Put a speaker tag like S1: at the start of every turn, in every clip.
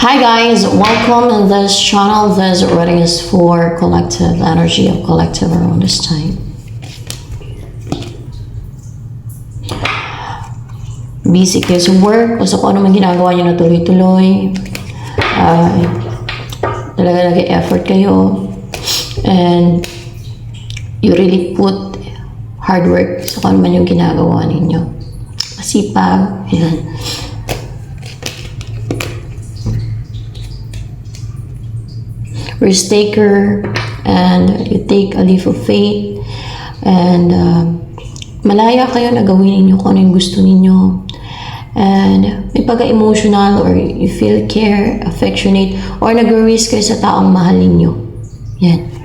S1: Hi guys, welcome to this channel. This reading is for collective energy of collective around this time. Busy kayo sa work o sa kung ano man ginagawa nyo na tuloy-tuloy. Talaga nag-effort kayo and you really put hard work sa kung ano man yung ginagawa ninyo. Masipag, yan. Risk taker, and you take a leap of faith, and malaya kayo na gawin ninyo kung ano yung gusto ninyo, and may pagka-emotional or you feel care, affectionate, or nag-risk kayo sa taong mahal ninyo. Yan.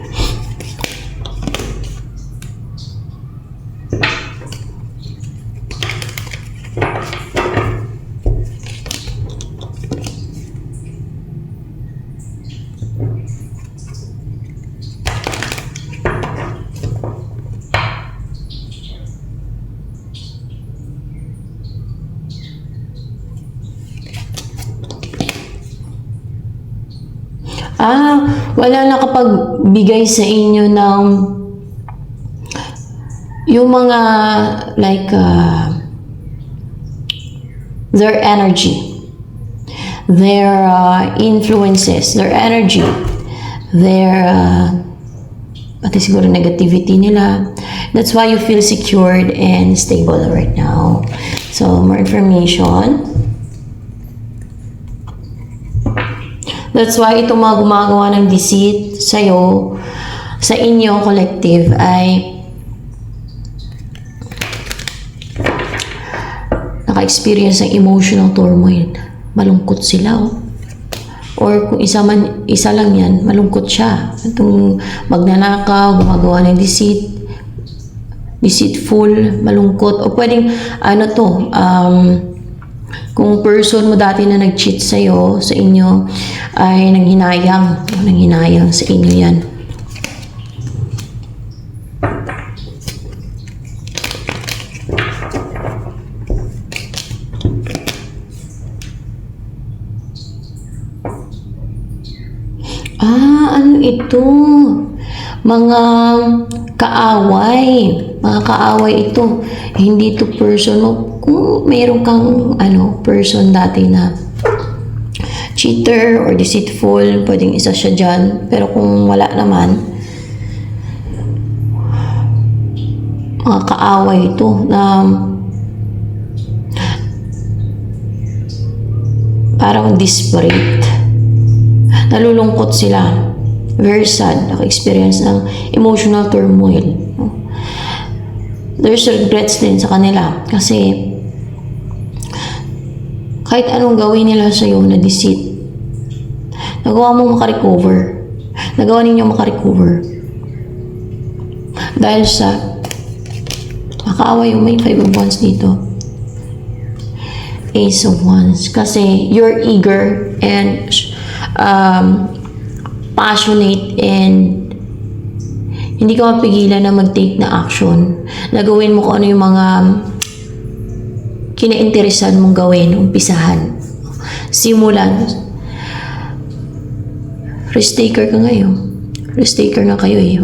S1: Wala nakapagbigay sa inyo ng yung mga like their energy, their influences, their energy, their pati siguro negativity nila. That's why you feel secured and stable right now. So more information. That's why itong mga gumagawa ng deceit sa'yo, sa inyo collective, ay naka-experience ng emotional turmoil. Malungkot sila, oh. Or kung isa lang yan, malungkot siya. Itong magnanakaw, gumagawa ng deceit, deceitful, malungkot. O pwedeng, kung person mo dati na nag-cheat sa'yo, sa inyo, ay nanghinayang sa inyo yan. Ano ito? Mga kaaway. Mga kaaway ito. Hindi ito person mo. Kung mayroon kang person dati na cheater or deceitful, pwedeng isa siya dyan. Pero kung wala naman, mga kaaway ito na parang desperate. Nalulungkot sila. Very sad. Naka-experience ng emotional turmoil. There's regrets din sa kanila. Kasi kahit anong gawin nila sa'yo na deceit, nagawa mo makarecover. Nagawa ninyo makarecover. Dahil sa nakaaway yung may 5 of Wands dito. Ace of Wands. Kasi you're eager and passionate and hindi ka mapigilan na mag-take na action. Nagawin mo kung ano yung mga kinainteresan mong gawin, umpisahan. Simulan. Risk taker ka ngayon. Risk taker na kayo eh.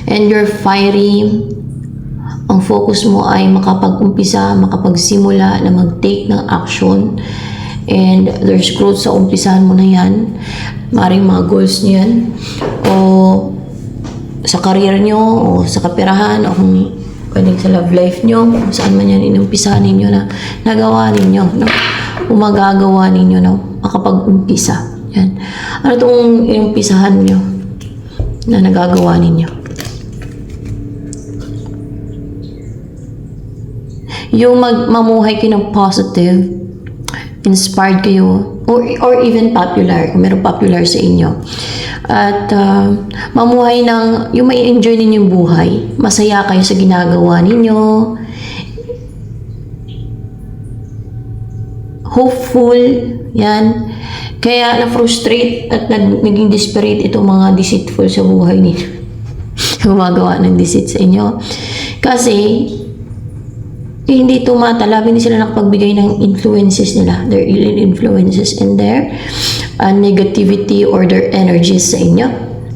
S1: And you're fiery. Ang focus mo ay makapag-umpisa, makapagsimula na mag-take ng action. And there's growth sa umpisahan mo na yan. Maring mga goals nyo yan. O sa career nyo, o sa kapirahan, o kung pwedeng sa love life nyo, kung saan man yan inumpisahan ninyo na nagawa ninyo, no? O magagawa ninyo na makapag-umpisa. Yan. Ano itong inumpisahan nyo na nagagawa ninyo? Yung mamuhay kayo ng positive, inspired kayo, or even popular, kung meron popular sa inyo. At mamuhay ng, yung may enjoy ninyo yung buhay, masaya kayo sa ginagawa ninyo, hopeful, yan. Kaya na-frustrate at naging desperate itong mga deceitful sa buhay ninyo. Gumagawa ng deceit sa inyo. Kasi hindi tumatalabi, hindi sila nakapagbigay ng influences nila, their ill influences and their negativity or their energies sa inyo.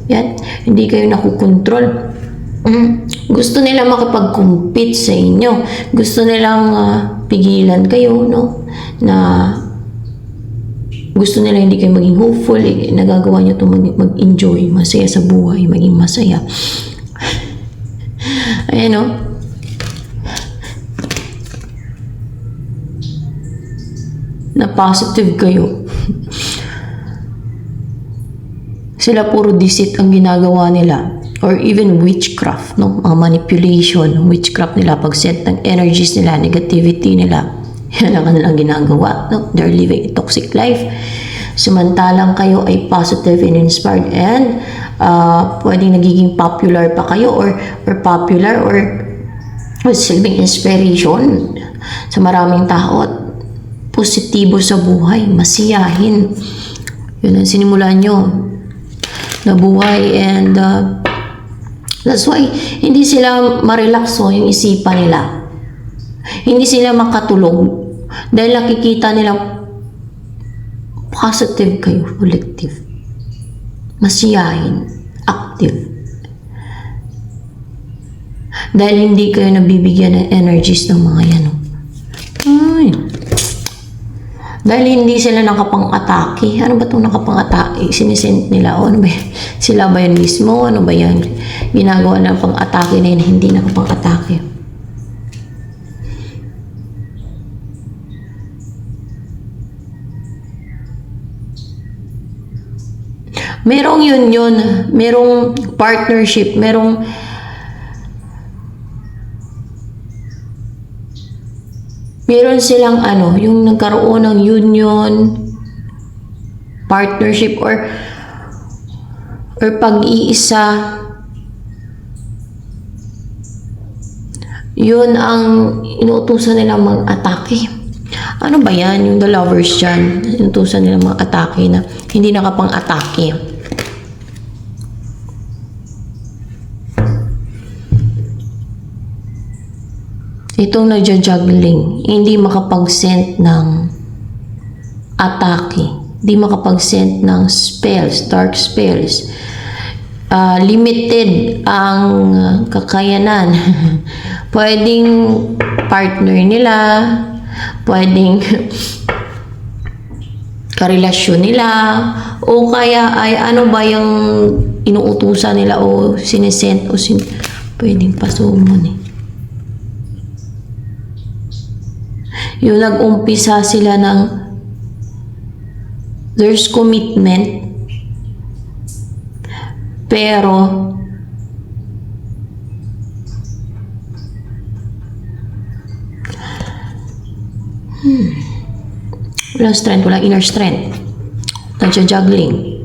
S1: Yan, hindi kayo nakukontrol. Gusto nila makipag-compete sa inyo. Gusto nilang pigilan kayo, no? Na gusto nila hindi kayo maging hopeful. Nagagawa nyo ito mag-enjoy, masaya sa buhay, maging masaya. Ayan, no? Na positive kayo. Sila puro deceit ang ginagawa nila, or even witchcraft, no? Mga manipulation, witchcraft nila, pag-set ng energies nila, negativity nila. Yan ang kanilang ginagawa, no? They're living a toxic life. Samantalang kayo ay positive and inspired, and pwedeng nagiging popular pa kayo, or popular, or silbing inspiration sa maraming tao, at positibo sa buhay, masiyahin. Yun ang sinimulan nyo na buhay, and that's why hindi sila ma-relax yung isipan nila. Hindi sila makatulog dahil nakikita nila positive kayo, collective, masiyahin, active. Dahil hindi kayo nabibigyan ng energies ng mga yan. Ay. Dahil hindi sila nakapang-atake. Ano ba itong nakapang-atake? Sinisend nila. O ano ba yan? Sila ba yan mismo? Ano ba yan? Ginagawa ng pang-atake na yun, hindi nakapang-atake. Merong yun. Merong partnership. Merong meron silang yung nagkaroon ng union, partnership, or pag-iisa. Yun ang inuutusan nilang mag-atake. Ano ba yan? Yung the lovers dyan, inuutusan nilang mag-atake na hindi nakapang-atake. Itong nagja-juggling, hindi makapag-send ng atake, hindi makapag-send ng spells, dark spells. Limited ang kakayanan. Pwedeng partner nila, pwedeng karelasyon nila, o kaya ay ano ba yung inuutusan nila o sinesend o pwedeng pasumon eh. Yung nag-umpisa sila ng there's commitment, pero walang strength, walang inner strength. Nagja-juggling.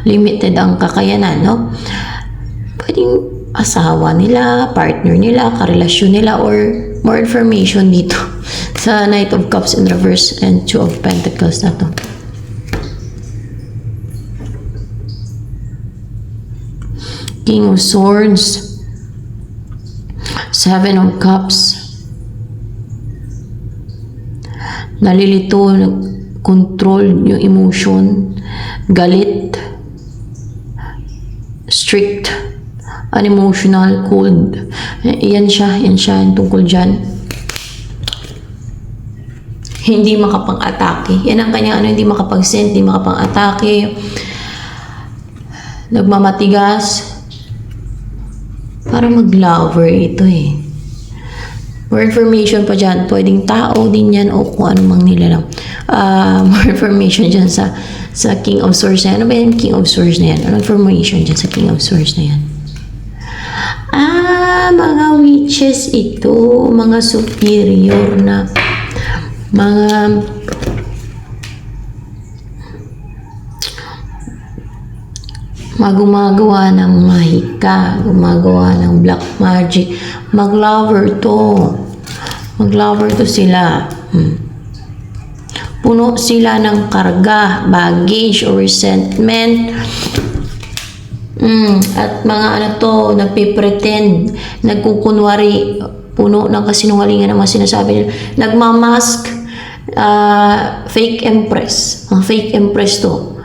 S1: Limited ang kakayanan, no? Pwedeng asawa nila, partner nila, karelasyon nila, or more information dito sa Knight of Cups in reverse and Two of Pentacles na to. King of Swords, Seven of Cups, nalilito, control yung emotion, galit, strict, unemotional, cold. Yan siya yung tungkol dyan. Hindi makapang-atake. Yan ang kanyang hindi makapag-send, hindi makapang-atake. Nagmamatigas. Para mag-lover ito eh. More information pa dyan. Pwedeng tao din yan o kung ano mang nilalang. More information dyan sa King of Swords na yan. Ano ba yan? King of Swords na yan. Ano information dyan sa King of Swords na yan? Mga witches ito. Mga superior na mga gumagawa ng mahika, gumagawa ng black magic. Mag-lover to sila. Puno sila ng karga, baggage, or resentment. At mga nagpipretend, nagkukunwari, puno ng kasinungalingan ang mga sinasabi nila. Nagmamask, fake empress. Ang fake empress to.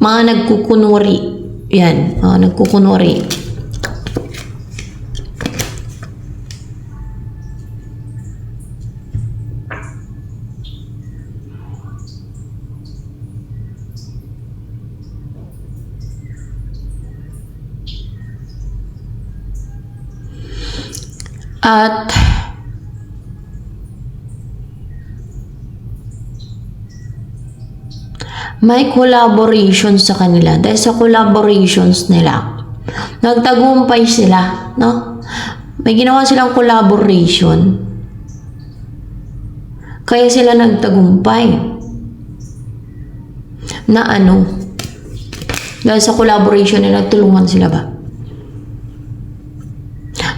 S1: Mga nagkukunwari. Yan, mga nagkukunwari. At may collaboration sa kanila. Dahil sa collaborations nila, nagtagumpay sila, no? May ginawa silang collaboration. Kaya sila nagtagumpay. Na ano? Dahil sa collaboration nila, tulungan sila ba?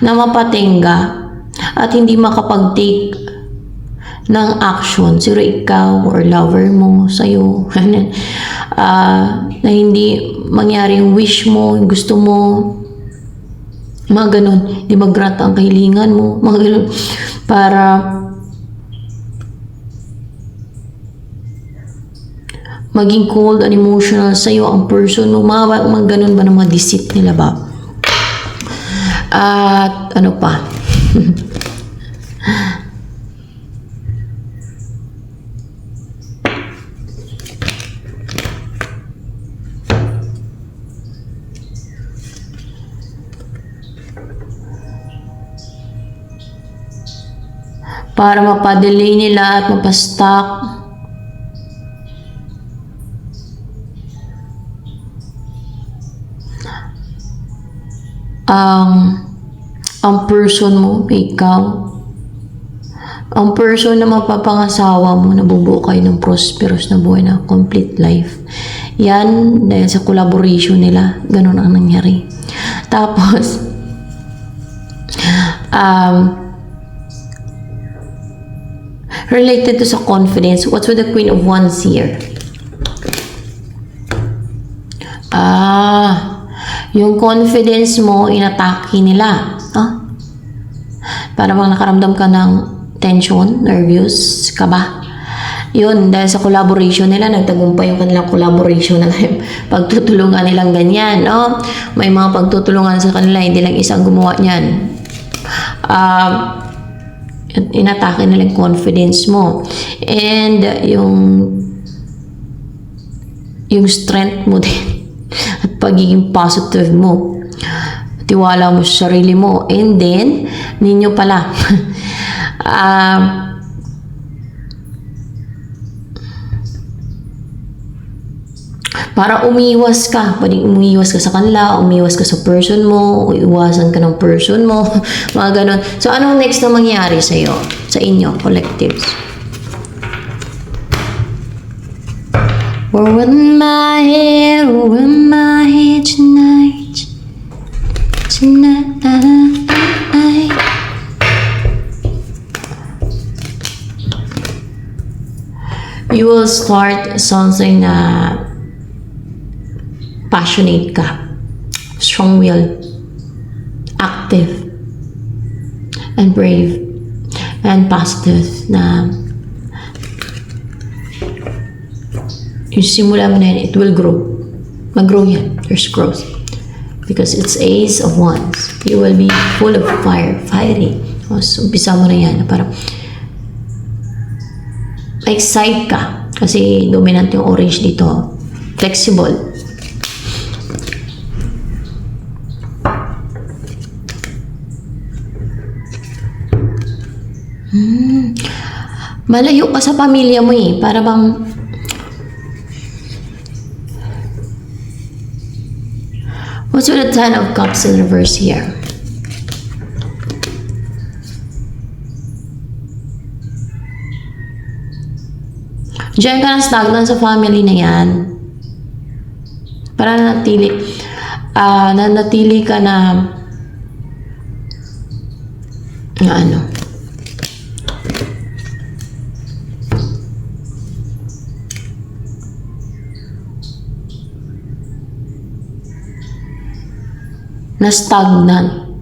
S1: Na mapatingga at hindi makapag-take ng action, siguro ikaw or lover mo sa'yo, na hindi mangyari yung wish mo, yung gusto mo, mga ganun, hindi mag-grant ang kahilingan mo, mga ganun, para maging cold and emotional sa'yo ang person mo, mga ganun ba ng mga deceit nila ba? At ano pa? Para mapadelay nila at mapastock ang person mo, ikaw, ang person na mapapangasawa mo, nabubuo kayo ng prosperous na buhay na complete life. Yan, dahil sa collaboration nila, ganun ang nangyari. Tapos, related to sa confidence, what's with the Queen of Wands here? Yung confidence mo, inatake nila. Para bang nakaramdam ka ng tension, nervous ka ba? Yun, dahil sa collaboration nila, nagtagumpay yung kanilang collaboration na pagtutulungan nilang ganyan, no? May mga pagtutulungan sa kanila, hindi lang isang gumawa niyan. Inatake nila yung confidence mo. And yung strength mo din. At pagiging positive mo. Tiwala mo sa sarili mo. And then, ninyo pala. Para umiwas ka. Pwedeng umiwas ka sa kanila, umiwas ka sa person mo, iwasan ka ng person mo, mga ganon. So, anong next na mangyari sa'yo? Sa inyo, collectives? We're in my head tonight. You will start something na passionate ka, strong-willed, active, and brave, and positive na yung simula mo na yan, it will grow. Mag-grow yan. There's growth. Because it's Ace of Wands. You will be full of fire, fiery. So, umpisa mo na yan. Parang excite ka. Kasi dominant yung orange dito. Flexible. Malayo ka sa pamilya mo eh. Para bang what's with the Ten of Cups in reverse here? Diyan ka na stagnant sa family na yan. Para nanatili ka na ano? Na stagnant.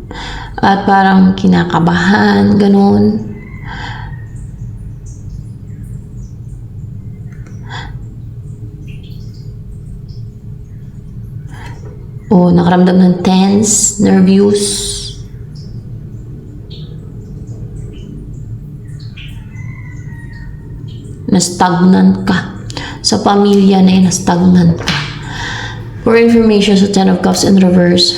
S1: At parang kinakabahan, ganun. O nakaramdam ng tense, nervous. Na-stagnant ka. Sa pamilya na yun, na-stagnant ka. For information sa Ten of Cups in reverse.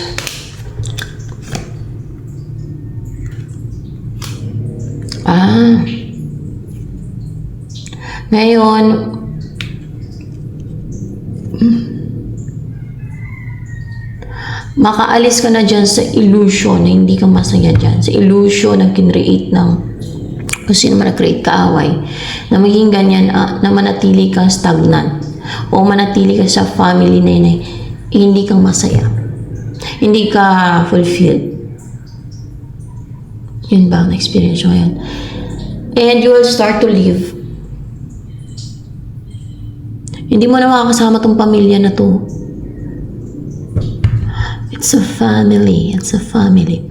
S1: Ngayon, makaalis ka na dyan sa illusion na hindi ka masaya dyan. Sa illusion na kinreate ng kung sino man na-create kaaway. Na maging ganyan, na manatili kang stagnant. O manatili ka sa family na yun, hindi kang masaya. Hindi ka fulfilled. Yun ba ang experience mo yan? And you will start to live. Hindi mo na makakasama tong pamilya na to. It's a family. It's a family.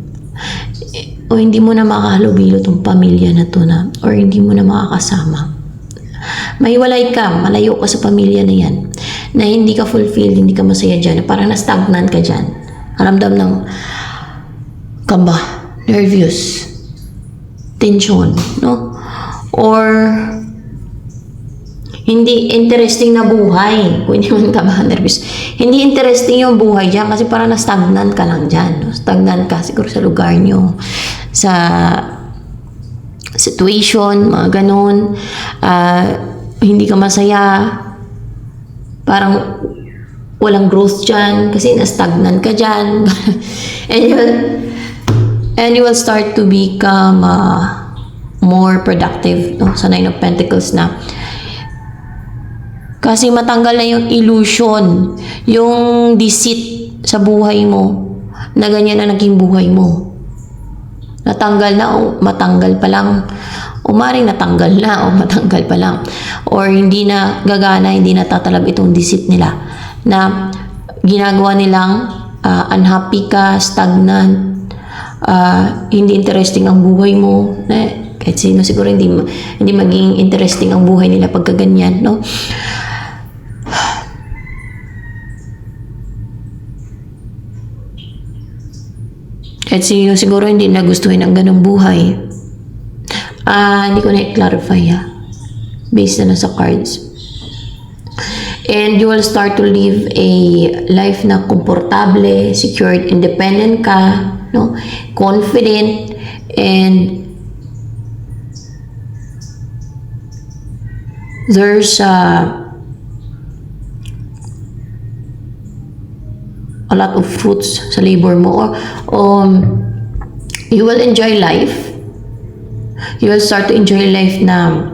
S1: O hindi mo na makahalubilo tong pamilya na to na, or hindi mo na makakasama. Mahiwalay ka, malayo ka sa pamilya na yan. Na hindi ka fulfilled, hindi ka masaya dyan. Parang na-stagnant ka dyan. Aramdam ng kaba, nervous, tension, no? Or hindi interesting na buhay. Kung hindi man ka ba nervous. Hindi interesting yung buhay dyan kasi parang na-stagnant ka lang dyan. No? Stagnant ka siguro sa lugar nyo. Sa situation, mga ganun. Hindi ka masaya. Parang walang growth dyan kasi na-stagnant ka dyan. and you will start to become more productive, no? Sa Nine of Pentacles na. Kasi matanggal na yung illusion, yung deceit sa buhay mo, na ganyan na naging buhay mo. Natanggal na o matanggal pa lang, o maring natanggal na o matanggal pa lang. Or hindi na gagana, hindi na tatalab itong deceit nila. Na ginagawa nilang unhappy ka, stagnant, hindi interesting ang buhay mo. Kahit sino siguro hindi maging interesting ang buhay nila pagka ganyan, no? Kahit sino siguro hindi nagustuhin ang ganong buhay. Hindi ko na i-clarify based na sa cards. And you will start to live a life na komportable, secured, independent ka, no? Confident, and there's a lot of fruits sa labor mo, or you will enjoy life. You will start to enjoy life na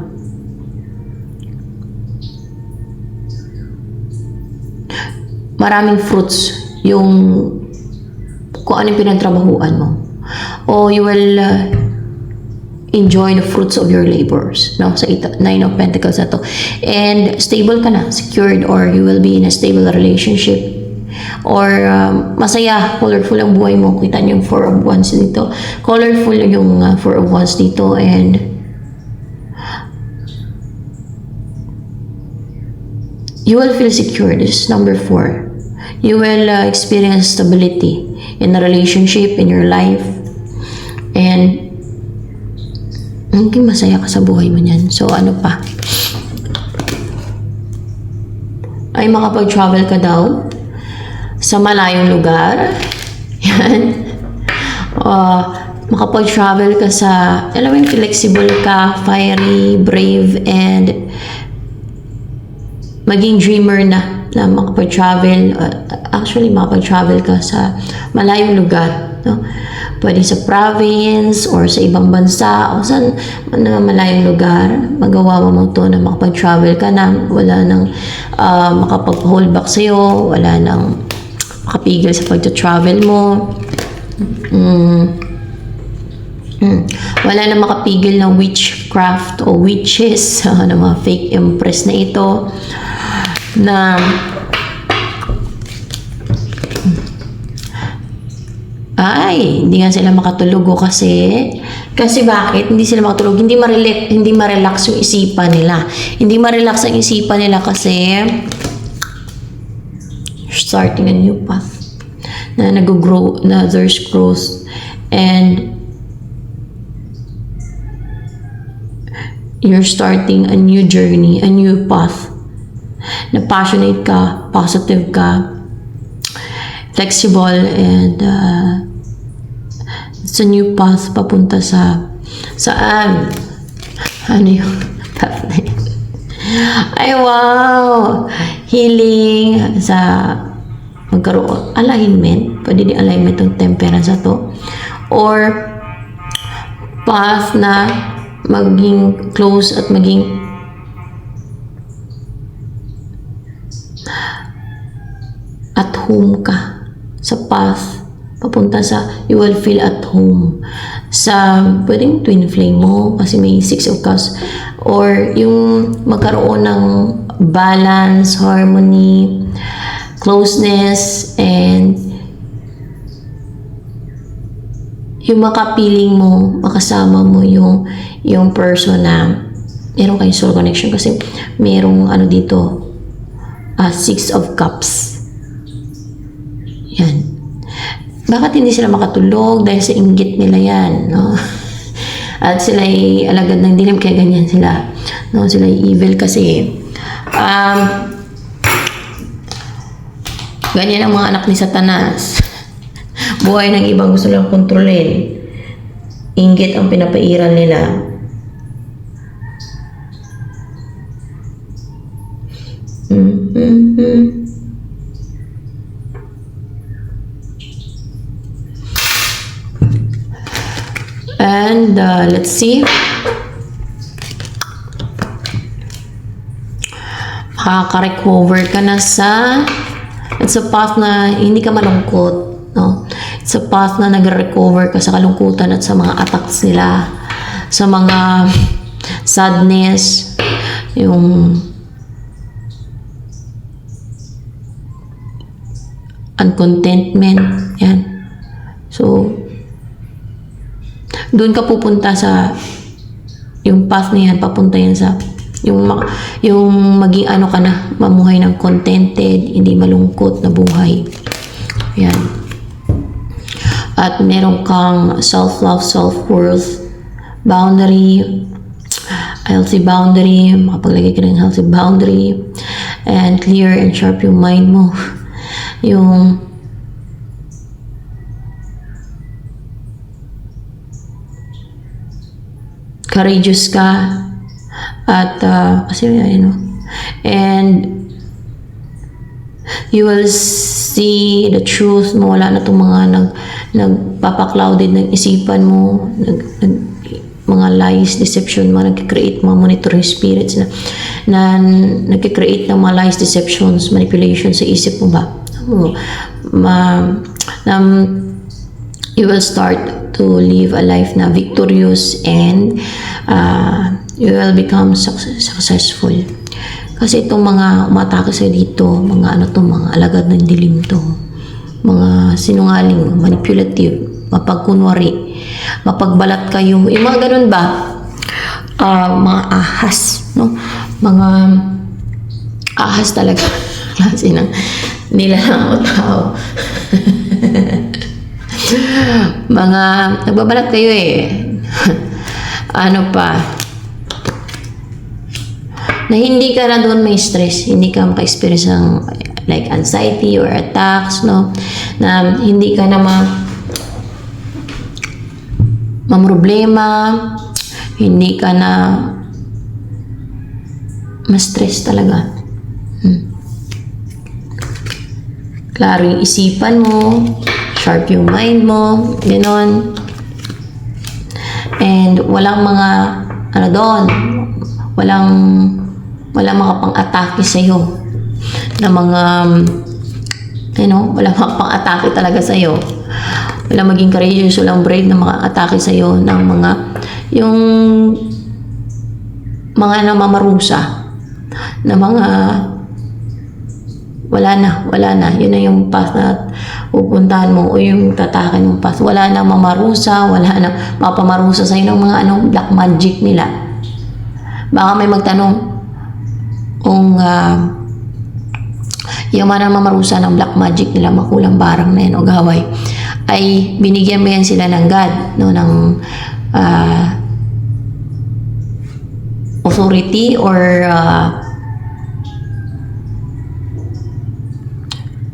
S1: maraming fruits yung kung ano yung pinagtrabahuan mo. O you will enjoy the fruits of your labors, no? Sa Nine of Pentacles na to. And stable ka na, secured, or you will be in a stable relationship. Or masaya, colorful ang buhay mo. Kita niyo yung Four of Wands dito. Colorful yung Four of Wands dito. And you will feel secure. This is number 4. You will experience stability in a relationship, in your life. And maging masaya ka sa buhay mo niyan. So ano pa? Ay makapag-travel ka daw sa malayong lugar. Yan. Makapag-travel ka sa, alam mo yung flexible ka, fiery, brave, and maging dreamer na makapag-travel. Actually, makapag-travel ka sa malayong lugar. No? Pwede sa province or sa ibang bansa o saan na malayong lugar. Magawa mo to na makapag-travel ka na. Wala nang makapag-hold back sa'yo. Wala nang makapigil sa pag-travel mo. Wala na makapigil na witchcraft o witches na mga fake empress na ito na Ay, hindi nga sila makatulog kasi bakit? Hindi sila makatulog, hindi ma-relax yung isipan nila. Hindi ma-relax ang isipan nila kasi starting a new path na nag-grow, na there's growth, and you're starting a new journey, a new path, na passionate ka, positive ka, flexible, and it's a new path papunta sa saan? Ano yung path na yun? Ay, wow! Healing sa magkaroon, alignment, pwede din alignment ng temperance na to, or path na maging close at maging at home ka sa path papunta sa you will feel at home sa pwedeng twin flame mo kasi may 6 of cups, or yung magkaroon ng balance, harmony, closeness, and yung makapiling mo, makasama mo yung person na meron kayong soul connection kasi merong ano dito, 6 of cups. Yan. Bakit hindi sila makatulog? Dahil sa inggit nila yan, no? At sila ay alagad ng dilim, kaya ganyan sila. No? Sila ay evil kasi ganyan ang mga anak ni Satanas. Buhay ng ibang gusto lang kontrolin. Inggit ang pinapairal nila. And let's see. Makaka-recover ka na sa it's a path na hindi ka malungkot, no? It's a path na nagre-recover ka sa kalungkutan at sa mga attacks nila, sa mga sadness, yung uncontentment, yan. So, doon ka pupunta sa yung path na yan, papunta yan sa yung maging ano ka na, mamuhay ng contented, hindi malungkot na buhay. Yan. At meron kang self-love, self-worth, boundary, healthy boundary, makapaglagay ka ng healthy boundary, and clear and sharp yung mind mo. Yung courageous ka, at kasi and you will see the truth mo. Wala na itong mga nagpapaklouded ng isipan mo, mga lies, deception, mga nag-create mga monitoring spirits na nag-create ng mga lies, deceptions, manipulation sa isip mo ba. You will start to live a life na victorious, and you will become successful. Kasi itong mga umatake sa'yo dito, mga mga alagad ng dilim to, mga sinungaling, manipulative, mapagkunwari, mapagbalat kayo, yung mga ganun ba, mga ahas, no? Mga ahas talaga, klase ng nilalang tao. Mga nagbabalat kayo ano pa, na hindi ka na doon may stress, hindi ka maka-experience ng like anxiety or attacks, no? Na hindi ka na mamroblema, hindi ka na ma-stress talaga. Klaro yung isipan mo, sharp yung mind mo, gano'n. And walang mga doon, walang makapang-atake sa'yo na mga walang makapang-atake talaga sa'yo. Walang maging courageous, walang brave na makatake sa'yo ng yung mga namamarusa na mga Wala na. Yun na yung path na pupuntahan mo o yung tatakan yung path. Wala na mamarusa, wala na mapamarusa sa'yo ng mga black magic nila. Baka may magtanong kung yung mga mamarusa ng black magic nila, makulang barang na yan o gaway, ay binigyan mo yan sila ng God, no, ng authority or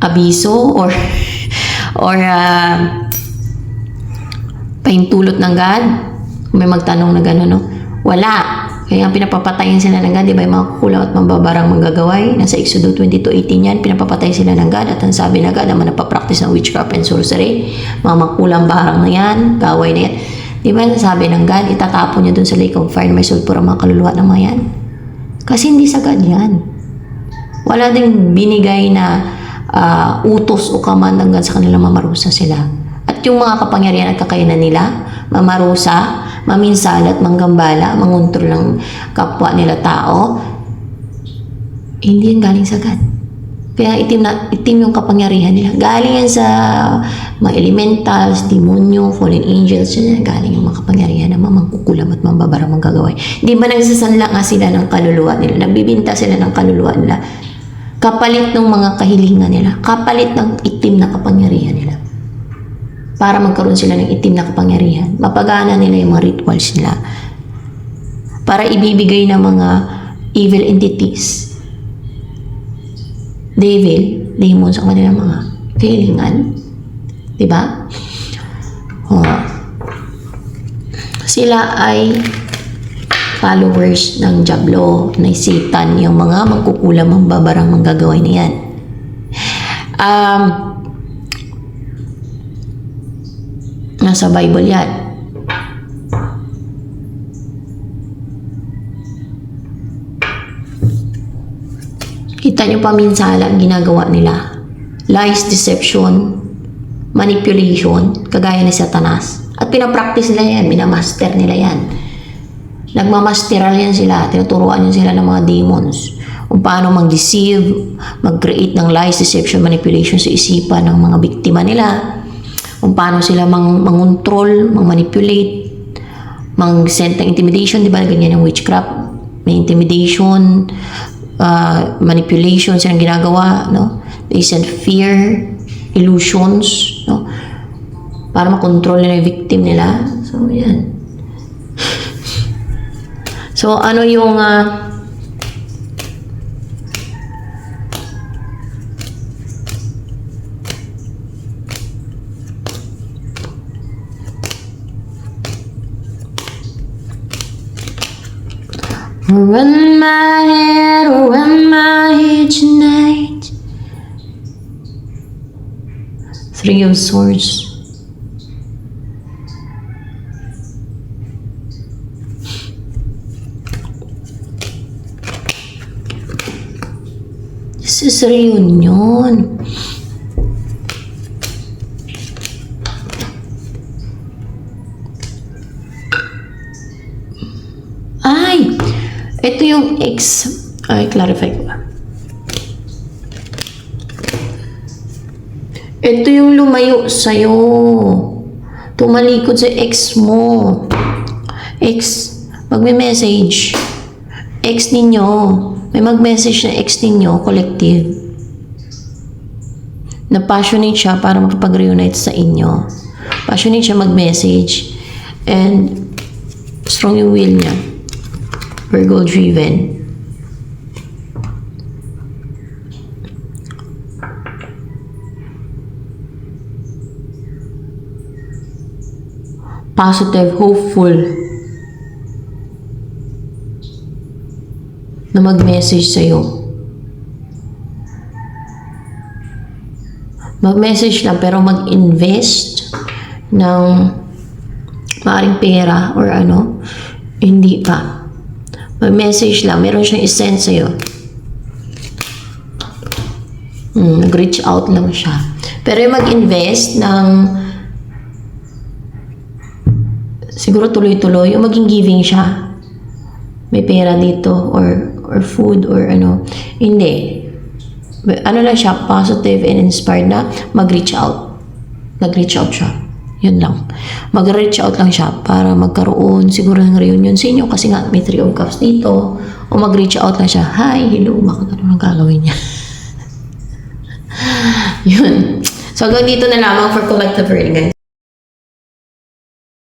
S1: abiso or pahintulot ng God. Kung may magtanong na gano'n, no? Wala. Kaya pinapapatayin sila ng God, di ba, yung mga kukulang at mababarang manggagaway. Nasa Exodus 22:18 yan, pinapapatayin sila ng God at ang sabi na God, naman napapractice ng witchcraft and sorcery, mga makulang barang na yan, gaway na yan. Di ba, sabi ng God, itatapon niya dun sa lake of fire na may sulpur ang mga kaluluwa ng mga yan. Kasi hindi sa God yan. Wala din binigay na utos o command hanggang sa kanila mamarusa sila. At yung mga kapangyarihan at kakayanan nila, mamarusa, maminsalat, manggambala, manguntrol ng kapwa nila tao, hindi yan galing sa God. Kaya itim yung kapangyarihan nila. Galing yan sa mga elementals, demonyo, fallen angels, yan galing yung mga kapangyarihan na mangkukulam at mambabarang manggagaway. Hindi ba nagsasanla nga sila ng kaluluwa nila? Nagbibinta sila ng kaluluwa nila. Kapalit ng mga kahilingan nila. Kapalit ng itim na kapangyarihan nila. Para magkaroon sila ng itim na kapangyarihan. Mapagana nila yung mga rituals nila. Para ibibigay ng mga evil entities. Demon sa kanilang mga kahilingan. Diba? Sila ay followers ng Diablo, ng Satan, yung mga mangkukulam, mambabarang manggagaway na yan. Nasa Bible yan. Kita nyo paminsala ang ginagawa nila. Lies, deception, manipulation, kagaya ni Satanas. At pinapractice nila yan, minamaster nila yan. Nagmamasteral yan sila, tinuturuan yan sila ng mga demons. Kung paano mag-deceive, mag-create ng lies, deception, manipulation sa isipan ng mga biktima nila. Kung paano sila mangontrol, mang-manipulate, mang-send ng intimidation, di ba? Ganyan yung witchcraft. May intimidation, manipulation silang ginagawa, no? They send fear, illusions, no? Para makontrol nila yung victim nila. So, yan. So, ano yung run my head tonight. Three of Swords. This is reunion. Ay! Ito yung ex. Ay, clarify ko ba? Ito yung lumayo sa'yo. Tumalikod sa ex mo. Ex, magme-message. Ex ninyo. May mag-message na ex ninyo, collective. Na passionate siya para makapag-reunite sa inyo. Passionate siya mag-message. And strong yung will niya. Virgo driven. Positive, hopeful. Na mag-message sa'yo. Mag-message lang pero mag-invest ng maaaring pera or ano, hindi pa. Mag-message lang, meron siyang isend sa'yo. Nag-reach out lang siya. Pero yung mag-invest ng siguro tuloy-tuloy, yung maging giving siya. May pera dito or food or ano. Hindi. ano lang siya, positive and inspired na mag-reach out. Nag-reach out siya. Yun lang. Mag-reach out lang siya para magkaroon siguro ng reunion sa inyo kasi nga may 3 of Cups dito. O mag-reach out lang siya, hi, hello, bakit ano ang gagawin niya? Yun. So, hanggang dito na lamang for collective reading, guys.